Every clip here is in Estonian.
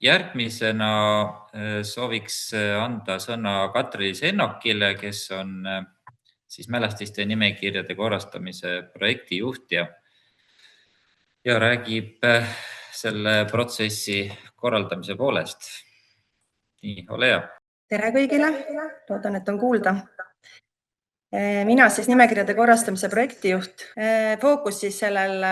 Järgmisena sooviks anda sõna Katri Sennokile, kes on siis mälestiste nimekirjade korrastamise projekti juht ja räägib selle protsessi korraldamise poolest. Nii, ole hea. Tere kõigile, loodan, et on kuulda. Mina siis nimekirjade korrastamise projektijuht. Fookus siis sellel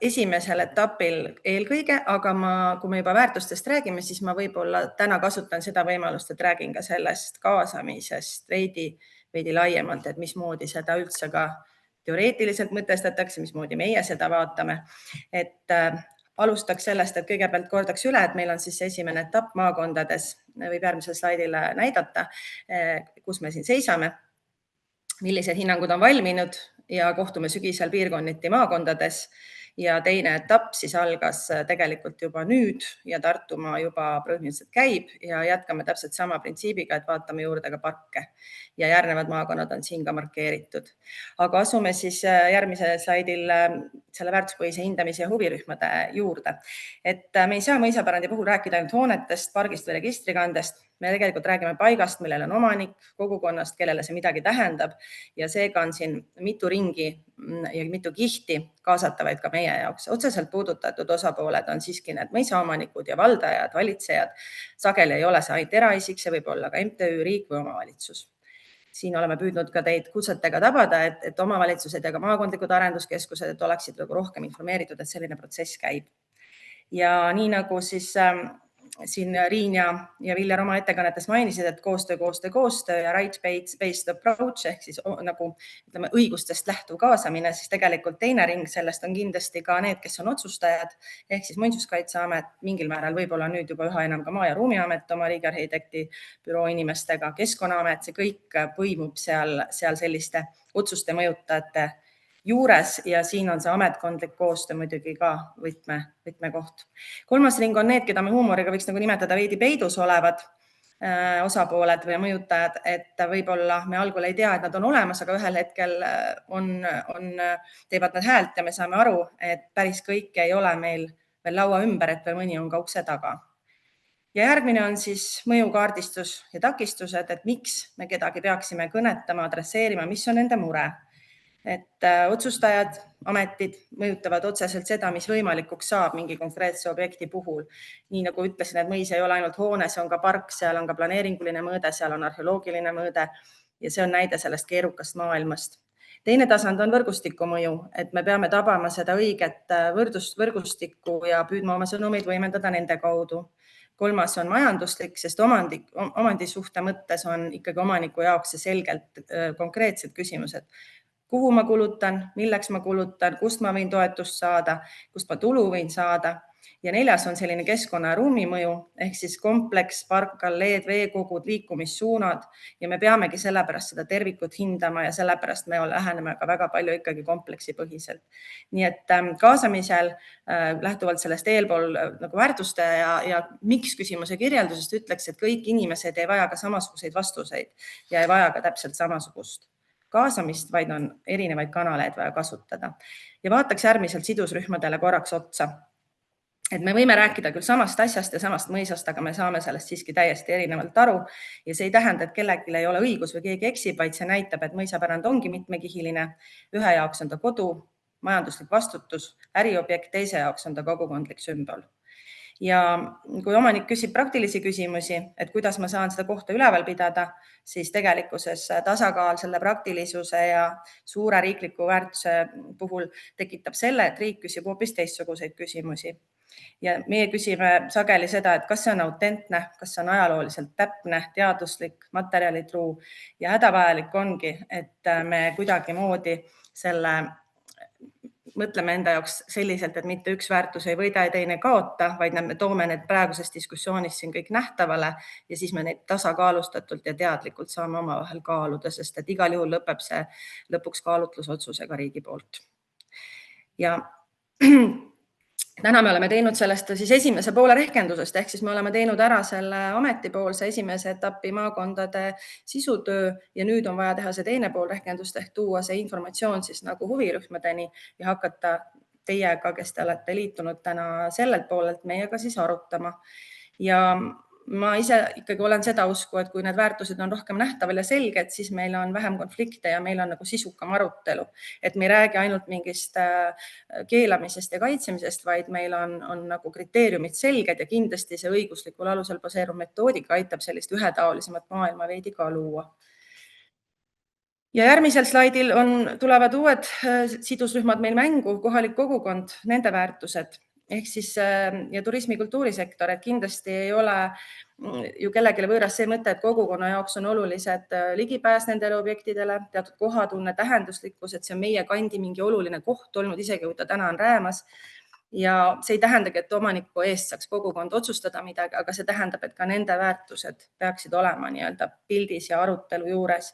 esimesel etapil eelkõige, aga kui me juba väärtustest räägime, siis ma võib-olla täna kasutan seda võimalust, et räägin ka sellest kaasamisest veidi laiemalt, et mismoodi seda üldse ka teoreetiliselt mõtestatakse, mismoodi meie seda vaatame. Alustaks sellest, et kõigepealt kordaks üle, et meil on siis esimene etapp maakondades, võib järgmisel slaidile näidata, kus me siin seisame, millised hinnangud on valminud ja kohtume sügisel piirkonniti maakondades. Ja teine etapp siis algas tegelikult juba nüüd ja Tartumaa juba põhimõtteliselt käib ja jätkame täpselt sama printsiibiga, et vaatame juurde ka parke ja järgnevad maakonnad on siin ka markeeritud. Aga asume siis järgmisel slaidil selle väärtuspõhise hindamise ja huvirühmade juurde. Me ei saa mõisapärandi puhul rääkida ainult hoonetest, pargist või registrikandest. Me tegelikult räägime paigast, millel on omanik, kogukonnast, kellele see midagi tähendab ja seega on siin mitu ringi ja mitu kihti kaasatavaid ka meie jaoks. Otseselt puudutatud osapooled on siiski need mõisaomanikud ja valdajad, valitsejad. Sageli ei ole see ainult eraisik, see võib olla ka MTÜ, riik või omavalitsus. Siin oleme püüdnud ka teid kutsetega tabada, et omavalitsused ja ka maakondlikud arenduskeskused et oleksid rohkem informeeritud, et selline protsess käib. Ja nii nagu siis siin Riin ja Viljar oma ettekannetes mainisid, et koostöö ja right-based approach ehk siis nagu ütleme õigustest lähtuv kaasamine, siis tegelikult teine ring sellest on kindlasti ka need, kes on otsustajad ehk siis Muinsuskaitseamet, mingil määral võib-olla nüüd juba üha enam ka Maa- ja Ruumiamet oma riigiarhitekti büroo inimestega, Keskkonnaamet, see kõik põimub seal selliste otsuste mõjutajate juures ja siin on see ametkondlik koostöö muidugi ka võtmekoht. Kolmas ring on need, keda me huumoriga võiks nagu nimetada veidi peidus olevad osapooled või mõjutajad, et võib-olla me algul ei tea, et nad on olemas, aga ühel hetkel teevad nad häält ja me saame aru, et päris kõike ei ole meil veel laua ümber, et veel mõni on ka ukse taga. Ja järgmine on siis mõjukaardistus ja takistused, et miks me kedagi peaksime kõnetama, adresseerima, mis on nende mure. Et otsustajad, ametid mõjutavad otseselt seda, mis võimalikuks saab mingi konkreetse objekti puhul. Nii nagu ütlesin, et mõis ei ole ainult hoone, see on ka park, seal on ka planeeringuline mõõde, seal on arheoloogiline mõõde ja see on näide sellest keerukast maailmast. Teine tasand on võrgustiku mõju, et me peame tabama seda õiget võrgustikku ja püüdma oma sõnumeid võimendada nende kaudu. Kolmas on majanduslik, sest omandisuhte mõttes on ikkagi omaniku jaoks see selgelt konkreetsed küsimused. Kuhu ma kulutan, milleks ma kulutan, kust ma võin toetust saada, kust ma tulu võin saada. Ja neljas on selline keskkonna ja ruumi mõju, ehk siis kompleks, park, alleed, veekogud, liikumissuunad ja me peamegi sellepärast seda tervikut hindama ja sellepärast me läheneme ka väga palju ikkagi kompleksipõhiselt. Nii et kaasamisel lähtuvalt sellest eelpool nagu väärtuste ja miks küsimuse kirjeldusest ütleks, et kõik inimesed ei vaja ka samasuguseid vastuseid ja ei vaja ka täpselt samasugust kaasamist, vaid on erinevaid kanaleid vaja kasutada. Ja vaataks järgmiselt sidusrühmadele korraks otsa. Et me võime rääkida küll samast asjast ja samast mõisast, aga me saame sellest siiski täiesti erinevalt aru ja see ei tähenda, et kellelgi ei ole õigus või keegi eksib, vaid see näitab, et mõisapärand ongi mitmekihiline. Ühe jaoks on ta kodu, majanduslik vastutus, äriobjekt, teise jaoks on ta kogukondlik sümbol. Ja kui omanik küsib praktilisi küsimusi, et kuidas ma saan seda kohta üleval pidada, siis tegelikkuses tasakaal selle praktilisuse ja suure riikliku väärtuse puhul tekitab selle, et riik küsib hoopis teistsuguseid küsimusi. Ja meie küsime sageli seda, et kas see on autentne, kas see on ajalooliselt täpne, teaduslik, materjalitruu ja hädavajalik ongi, et me kuidagimoodi selle mõtleme enda jaoks selliselt, et mitte üks väärtus ei võida ja teine kaota, vaid me toome need praeguses diskussioonis siin kõik nähtavale ja siis me neid tasakaalustatult ja teadlikult saame omavahel kaaluda, sest et igal juhul lõpeb see lõpuks kaalutlusotsusega riigi poolt. Ja täna me oleme teinud sellest siis esimese poole rehkendusest, ehk siis me oleme teinud ära selle ametipoolse esimese etapi maakondade sisutöö ja nüüd on vaja teha see teine pool rehkendust ehk tuua see informatsioon siis nagu huvirühmadeni ja hakata teiega, kes te olete liitunud täna sellelt poolelt meiega siis arutama. Ja ma ise ikkagi olen seda usku, et kui need väärtused on rohkem nähtaval ja selged, siis meil on vähem konflikte ja meil on nagu sisukam arutelu. Et me ei räägi ainult mingist keelamisest ja kaitsemisest, vaid meil on nagu kriteeriumid selged ja kindlasti see õiguslikul alusel baseeruv metoodika aitab sellist ühetaolisemat maailma veidi ka luua. Ja järgmisel slaidil tulevad uued sidusrühmad meil mängu, kohalik kogukond, nende väärtused ehk siis ja turismi kultuurisektor, et kindlasti ei ole ju kellelegi võõras see mõte, et kogukonna jaoks on olulised ligipääs nendele objektidele, teatud kohatunne, tähenduslikkus, et see on meie kandi mingi oluline koht olnud, isegi kui ta täna on räämas. Ja see ei tähendagi, et omaniku eest saaks kogukond otsustada midagi, aga see tähendab, et ka nende väärtused peaksid olema nii-öelda pildis ja arutelu juures.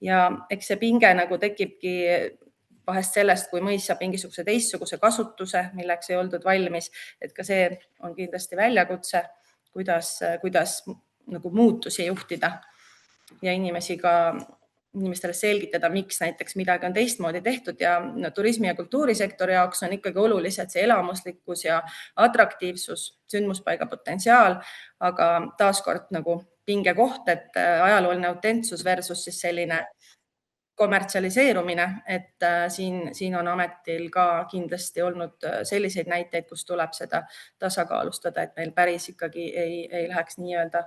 Ja eks see pinge nagu tekibki vahest sellest, kui mõis saab mingisuguse teistsuguse kasutuse, milleks ei oldud valmis, et ka see on kindlasti väljakutse, kuidas nagu muutusi juhtida ja inimestele selgitada, miks näiteks midagi on teistmoodi tehtud ja turismi- ja kultuurisektori jaoks on ikkagi olulised see elamuslikkus ja atraktiivsus, sündmuspaiga potentsiaal, aga taaskord nagu pingekoht, et ajalooline autentsus versus siis selline kommertsialiseerumine, et siin on ametil ka kindlasti olnud selliseid näiteid, kus tuleb seda tasakaalustada, et meil päris ikkagi ei läheks nii-öelda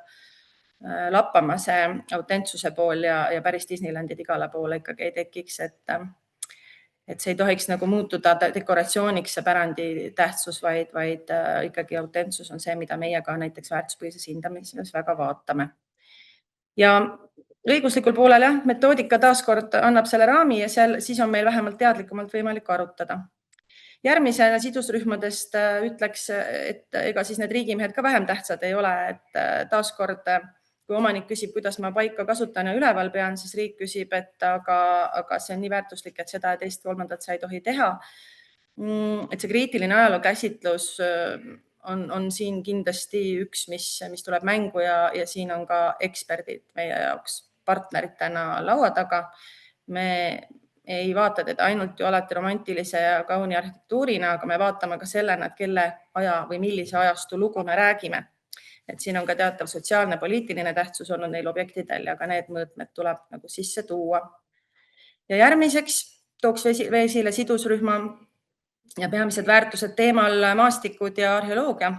lappama see autentsuse pool ja päris Disneylandid igale poole ikkagi ei tekiks, et see ei tohiks nagu muutuda dekoratsiooniks ja pärandi tähtsus, vaid ikkagi autentsus on see, mida meie ka näiteks väärtuspõhises hindamises väga vaatame. Ja õiguslikul poolel metoodika taaskord annab selle raami ja siis on meil vähemalt teadlikumalt võimalik arutada. Järgmisena sidusrühmadest ütleks, et ega siis need riigimehed ka vähem tähtsad ei ole, et taaskord kui omanik küsib, kuidas ma paika kasutan ja üleval pean, siis riik küsib, et aga see on nii väärtuslik, et seda ja teist kolmandat sa ei tohi teha. Et see kriitiline ajaloo käsitlus on siin kindlasti üks, mis tuleb mängu ja siin on ka eksperdid meie jaoks partneritena laua taga. Me ei vaata teda ainult ju alati romantilise ja kauni arhitektuurina, aga me vaatame ka sellena, et kelle aja või millise ajastu lugu me räägime. Et siin on ka teatav sotsiaalne poliitiline tähtsus olnud neil objektidel ja ka need mõõtmed tuleb nagu sisse tuua. Ja järgmiseks tooks esile sidusrühma ja peamised väärtused teemal maastikud ja arheoloogia,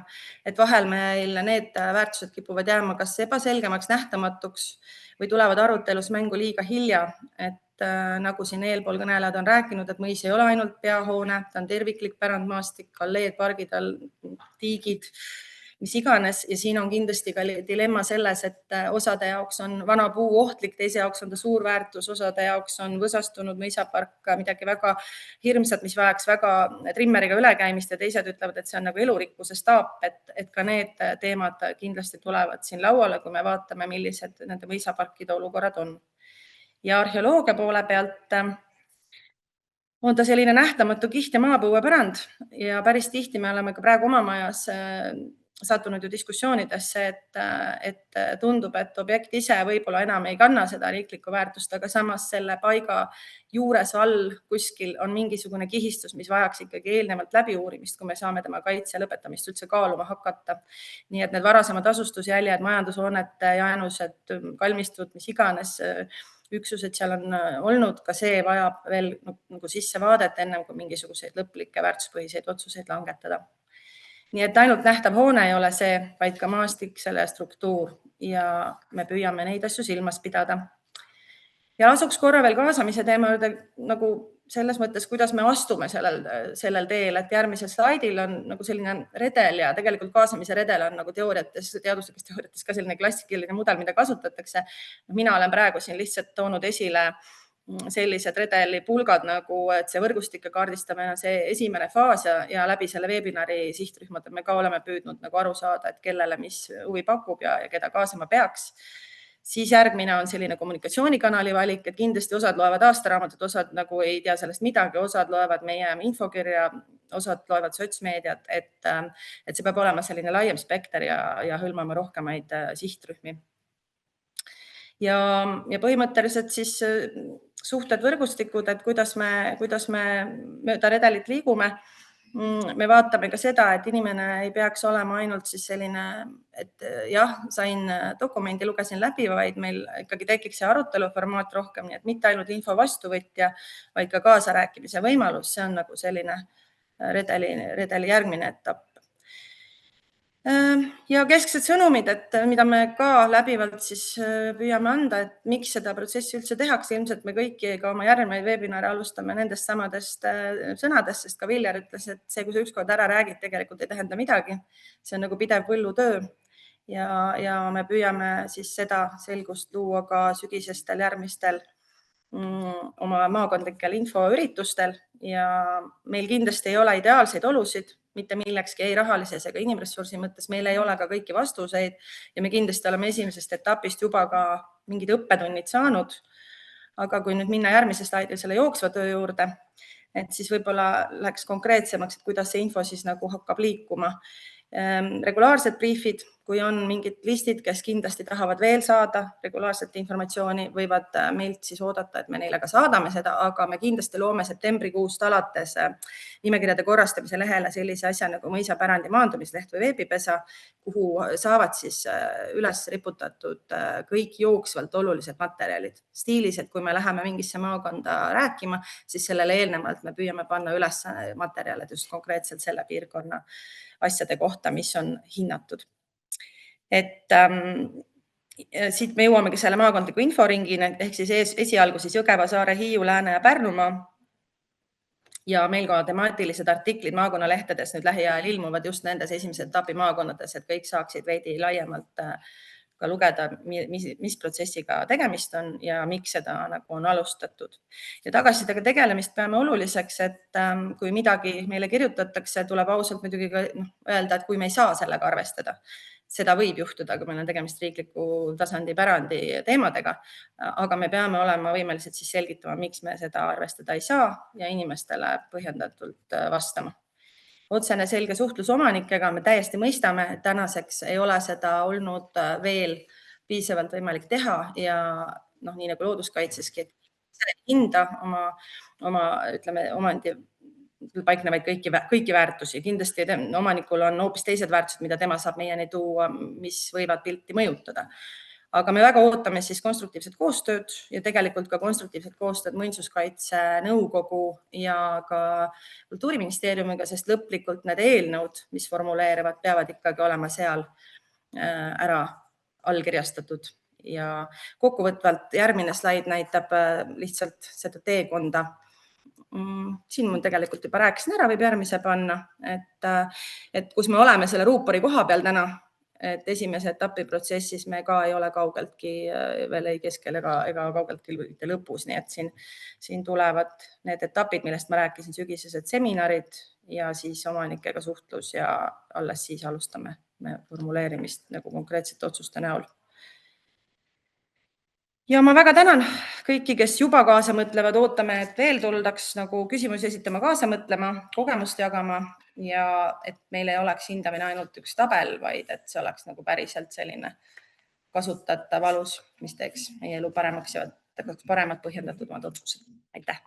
et vahel meil need väärtused kipuvad jääma kas ebaselgemaks, nähtamatuks või tulevad arutelus mängu liiga hilja, et nagu siin eelpool kõnelejad on rääkinud, et mõis ei ole ainult peahoone, ta on terviklik pärandmaastik, alleed, pargid, tiigid, mis iganes ja siin on kindlasti ka dilemma selles, et osade jaoks on vana puu ohtlik, teise jaoks on ta suur väärtus, osade jaoks on võsastunud mõisapark midagi väga hirmsat, mis vajaks väga trimmeriga ülekäimist ja teised ütlevad, et see on nagu elurikkuse staap, et ka need teemad kindlasti tulevad siin lauale, kui me vaatame, millised nende mõisaparkide olukorrad on. Ja arheoloogia poole pealt on ta selline nähtamatu kiht ja maapõuepärand ja päris tihti me oleme ka praegu oma majas sattunud ju diskussioonidesse, et tundub, et objekt ise võib-olla enam ei kanna seda riiklikku väärtust, aga samas selle paiga juures all kuskil on mingisugune kihistus, mis vajaks ikkagi eelnevalt läbiuurimist, kui me saame tema kaitse lõpetamist üldse kaaluma hakata. Nii et need varasemad asustusjäljed, majandushoonete jäänused, kalmistud, mis iganes üksused seal on olnud, ka see vajab veel nagu sisse vaadet, enne kui mingisuguseid lõplikke väärtuspõhiseid otsuseid langetada. Nii et ainult nähtav hoone ei ole see, vaid ka maastik, selle struktuur ja me püüame neid asju silmas pidada. Ja asuks korra veel kaasamise teema juurde nagu selles mõttes, kuidas me astume sellel teel, et järgmisel slaidil on nagu selline redel ja tegelikult kaasamise redel on nagu teaduslikes teooriates ka selline klassikaline mudel, mida kasutatakse. Mina olen praegu siin lihtsalt toonud esile sellised redelipulgad nagu, et see võrgustike kaardistamine on see esimene faas ja läbi selle webinari sihtrühmad me ka oleme püüdnud nagu aru saada, et kellele mis huvi pakub ja keda kaasama peaks. Siis järgmine on selline kommunikatsioonikanali valik, et kindlasti osad loevad aastaraamatut, osad nagu ei tea sellest midagi, osad loevad meie infokirja, osad loevad sotsmeediat, et see peab olema selline laiem spekter ja hõlmama rohkemaid sihtrühmi. Ja põhimõtteliselt siis suhted võrgustikud, et kuidas me mööda redelit liigume. me vaatame ka seda, et inimene ei peaks olema ainult siis selline, et jah, sain dokumendi, lugesin läbi, vaid meil ikkagi tekiks see arutelu formaat rohkem, nii et mitte ainult info vastuvõtja, vaid ka kaasarääkimise võimalus. See on nagu selline redeli järgmine etapp. Ja kesksed sõnumid, et mida me ka läbivalt siis püüame anda, et miks seda protsessi üldse tehakse. Ilmselt me kõiki ka oma järgnevaid webinare alustame nendest samadest sõnadest, sest ka Viljar ütles, et see, kui sa ükskord ära räägid, tegelikult ei tähenda midagi. See on nagu pidev põllutöö ja me püüame siis seda selgust luua ka sügisestel järgmistel oma maakondlikel infoüritustel ja meil kindlasti ei ole ideaalseid olusid, mitte millekski ei rahalises ega inimressursi mõttes. Meil ei ole ka kõiki vastuseid ja me kindlasti oleme esimesest etapist juba ka mingid õppetunnid saanud. Aga kui nüüd minna järgmise slaidil selle jooksva töö juurde, et siis võib-olla läheks konkreetsemaks, et kuidas see info siis nagu hakkab liikuma. Regulaarsed briifid, kui on mingid listid, kes kindlasti tahavad veel saada regulaarset informatsiooni, võivad meilt siis oodata, et me neile ka saadame seda, aga me kindlasti loome septembrikuust alates nimekirjade korrastamise lehele sellise asja nagu mõisapärandi maandumisleht või veebipesa, kuhu saavad siis üles riputatud kõik jooksvalt olulised materjalid. Stiilis, et kui me läheme mingisse maakonda rääkima, siis sellele eelnevalt me püüame panna üles materjalid just konkreetselt selle piirkonna asjade kohta, mis on hinnatud. Et siit me jõuamegi selle maakondliku inforingini, ehk siis esialgu siis Jõgeva, Saare, Hiiu, Lääne ja Pärnumaa. Ja meil ka temaatilised artiklid maakonnalehtedes nüüd lähiajal ilmuvad just nendes esimese etapi maakonnades, et kõik saaksid veidi laiemalt ka lugeda, mis protsessiga tegemist on ja miks seda nagu on alustatud. Ja tagasisidega tegelemist peame oluliseks, et kui midagi meile kirjutatakse, tuleb ausalt muidugi ka öelda, et kui me ei saa sellega arvestada. Seda võib juhtuda, kui meil on tegemist riikliku tasandi pärandi teemadega, aga me peame olema võimelised siis selgitama, miks me seda arvestada ei saa ja inimestele põhjendatult vastama. Otsene selge suhtlus omanikega, me täiesti mõistame, et tänaseks ei ole seda olnud veel piisavalt võimalik teha ja nii nagu looduskaitseski, et hinda oma ütleme, omandi paiknevaid kõiki väärtusi. Kindlasti omanikul on hoopis teised väärtused, mida tema saab meieni tuua, mis võivad pilti mõjutada. Aga me väga ootame siis konstruktiivset koostööd ja tegelikult ka konstruktiivset koostööd Muinsuskaitse Nõukogu ja ka Kultuuriministeeriumiga, sest lõplikult need eelnõud, mis formuleerivad, peavad ikkagi olema seal ära allkirjastatud. Ja kokkuvõtvalt järgmine slaid näitab lihtsalt seda teekonda. Siin ma tegelikult juba rääkisin ära, võib järgmise panna, et kus me oleme selle ruupori koha peal täna. Et esimese etapi protsessis me ka ei ole kaugeltki veel ei keskel ega kaugeltki mitte lõpus, nii et siin tulevad need etapid, millest ma rääkisin, sügisesed seminarid ja siis omanikega suhtlus ja alles siis alustame formuleerimist nagu konkreetsete otsuste näol. Ja ma väga tänan kõiki, kes juba kaasa mõtlevad, ootame, et veel tuldaks nagu küsimusi esitama, kaasa mõtlema, kogemust jagama ja et meil ei oleks hindamine ainult üks tabel, vaid et see oleks nagu päriselt selline kasutatav alus, mis teeks meie elu paremaks ja paremad põhjendatud otsused. Aitäh!